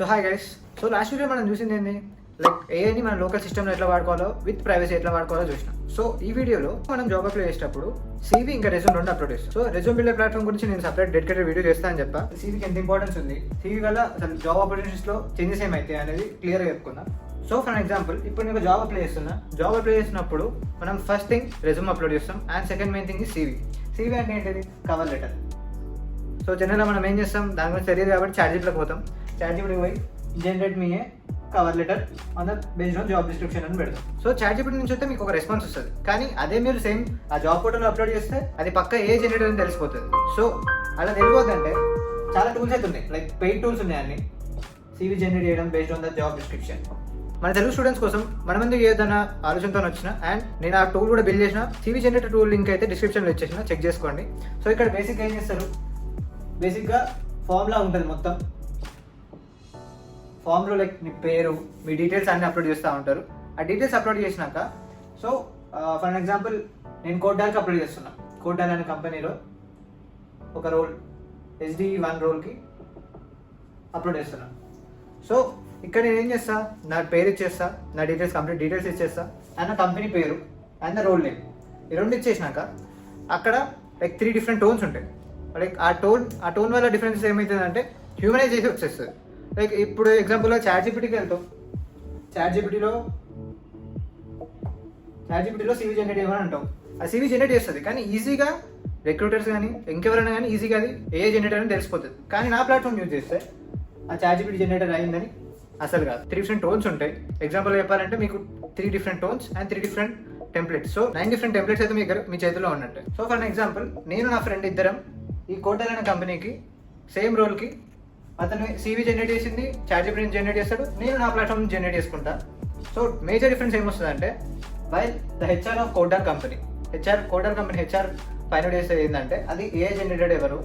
So hi guys. So last video మనం చూసింది ఏంటి, లైక్ ఏఐని మన లోకల్ సిస్టమ్లో ఎట్లా వాడుకోవాలో, విత్ ప్రైవసీ ఎట్లా వాడుకోవాలో చూసినాం. సో ఈ వీడియోలో మనం జాబ్ అప్లై చేసేటప్పుడు సీవీ ఇంకా రెజ్యూమ్ రెండు అప్లోడ్ చేస్తాం. సో రెజ్యూమ్ బిల్డర్ ప్లాట్ఫామ్ గురించి నేను సపరేట్ డెడికేటెడ్ వీడియో చేస్తాను అని చెప్పా. సీవీకి ఎంత ఇంపార్టెన్స్ ఉంది, సీవీ వల్ల అసలు జాబ్ ఆపర్చునిటీస్లో చేంజెస్ ఏమైతాయి అనేది క్లియర్గా చెప్పుకుందాం. సో ఫర్ ఎగ్జాంపుల్, ఇప్పుడు నేను జాబ్ అప్లై చేస్తున్నా. జాబ్ అప్లై చేసినప్పుడు మనం ఫస్ట్ థింగ్ రెజ్యూమ్ అప్లోడ్ చేస్తాం, అండ్ సెకండ్ మెయిన్ థింగ్ ఈ సీవీ. సీవీ అంటే ఏంటిది? Cover letter. సో జనరల్గా మనం ఏం చేస్తాం, దాని గురించి తెలియదు కాబట్టి చాట్‌జీపీటీలోకి పోతాం. చాట్‌జీపీటీకి పోయి generate me A cover letter on the based on job description అని పెడతాం. సో చాట్‌జీపీటీ నుంచి అయితే మీకు ఒక రెస్పాన్స్ వస్తుంది. కానీ అదే మీరు సేమ్ ఆ జాబ్ పోర్టల్లో అప్లోడ్ చేస్తే అది పక్క ఏ జనరేటర్ అని తెలిసిపోతుంది. సో అలా తెలియదంటే చాలా టూల్స్ అయితే ఉన్నాయి, లైక్ పెయిడ్ టూల్స్ ఉన్నాయి అన్ని సీవీ జనరేట్ చేయడం based on the job description. మన తెలుగు స్టూడెంట్స్ కోసం మనం ఎందుకు ఏదైనా ఆలోచనతో వచ్చిన, అండ్ నేను ఆ టూల్ కూడా బిల్డ్ చేసిన. సీవీ జనరేటర్ టూల్ లింక్ అయితే డిస్క్రిప్షన్లో ఇచ్చేసిన, చెక్ చేసుకోండి. సో ఇక్కడ బేసిక్గా ఏం చేస్తారు, బేసిక్గా ఫామ్లా ఉంటుంది మొత్తం. ఫామ్లో లైక్ మీ పేరు, మీ డీటెయిల్స్ అన్ని అప్లోడ్ చేస్తూ ఉంటారు. ఆ డీటెయిల్స్ అప్లోడ్ చేసినాక, సో ఫర్ ఎగ్జాంపుల్ నేను కోడ్డాల్కి అప్లోడ్ చేస్తున్నా. కోడ్డాల్ అనే కంపెనీలో ఒక రోల్ SD1 రోల్కి అప్లోడ్ చేస్తున్నా. సో ఇక్కడ నేను ఏం చేస్తా, నా పేరు ఇచ్చేస్తా, నా డీటెయిల్స్ కంప్లీట్ డీటెయిల్స్ ఇచ్చేస్తా, అండ్ నా కంపెనీ పేరు అండ్ ద రోల్ నేమ్. ఈ రెండు ఇచ్చేసినాక అక్కడ లైక్ 3 డిఫరెంట్ టోన్స్ ఉంటాయి. లైక్ ఆ టోన్ వల్ల డిఫరెన్సెస్ ఏమవుతుందంటే హ్యూమనైజ్ చేసి వచ్చేస్తుంది. లైక్ ఇప్పుడు ఎగ్జాంపుల్గా చాట్‌జీపీటీకి వెళ్తాం. చాట్‌జీపీటీలో సీవీ జనరేట్ చేయమని అంటాం. ఆ సీవీ జనరేట్ చేస్తుంది, కానీ ఈజీగా రిక్రూటర్స్ కానీ ఇంకెవరైనా కానీ ఈజీగా అది ఏ జనరేటర్ అని తెలిసిపోతుంది. కానీ నా ప్లాట్ఫామ్ యూజ్ చేస్తే ఆ చాట్‌జీపీటీ జనరేటర్ అయిందని అసలు కాదు. 3 డిఫరెంట్ టోన్స్ ఉంటాయి. ఎగ్జాంపుల్ చెప్పాలంటే మీకు 3 different tones and 3 different templates. So 9 different templates అయితే మీ చేతిలో ఉన్నట్టు. సో ఫర్ ఎగ్జాంపుల్, నేను నా ఫ్రెండ్ ఇద్దరం ఈ కోటల్ అనే కంపెనీకి సేమ్ రోల్కి, అతను సీవీ జనరేట్ చేసింది, చాట్‌జీపీటీ జనరేట్ చేస్తాడు, నేను నా ప్లాట్ఫామ్ జనరేట్ చేసుకుంటా. సో మేజర్ డిఫరెన్స్ ఏమొస్తుందంటే, వైల్ ద హెచ్ఆర్ ఆఫ్ కోడాల్ కంపెనీ హెచ్ఆర్ ఫైండ్ చేసేది ఏంటంటే, అది ఏ జనరేటెడ్ ఎవరు,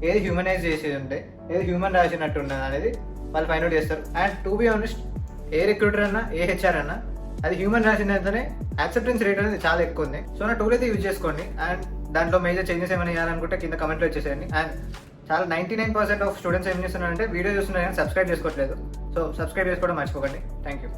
ఏది హ్యూమనైజ్ చేసేది ఉంటే, ఏది హ్యూమన్ రాసినట్టు ఉన్నది అనేది వాళ్ళు ఫైండ్ అవుట్ చేస్తారు. And to be honest, A recruiter అన్నా ఏ హెచ్ఆర్ అన్నా అది హ్యూమన్ రాసినంతనే యాక్సెప్టెన్స్ రేట్ అనేది చాలా ఎక్కువ ఉంది. సో నా టూల్ అయితే యూజ్ చేసుకోండి. అండ్ దాంట్లో మేజర్ చేంజెస్ ఏమైనా చేయాలనుకుంటే కింద కమెంట్లో వచ్చేసేయండి. అండ్ చాలా 99% ఆఫ్ స్టూడెంట్స్ ఏం చేస్తున్నారంటే వీడియో చూస్తున్నారు కానీ సబ్స్క్రైబ్ చేసుకోవట్లేదు. సో సబ్స్క్రైబ్ చేసుకోవడం మర్చిపోకండి. Thank you.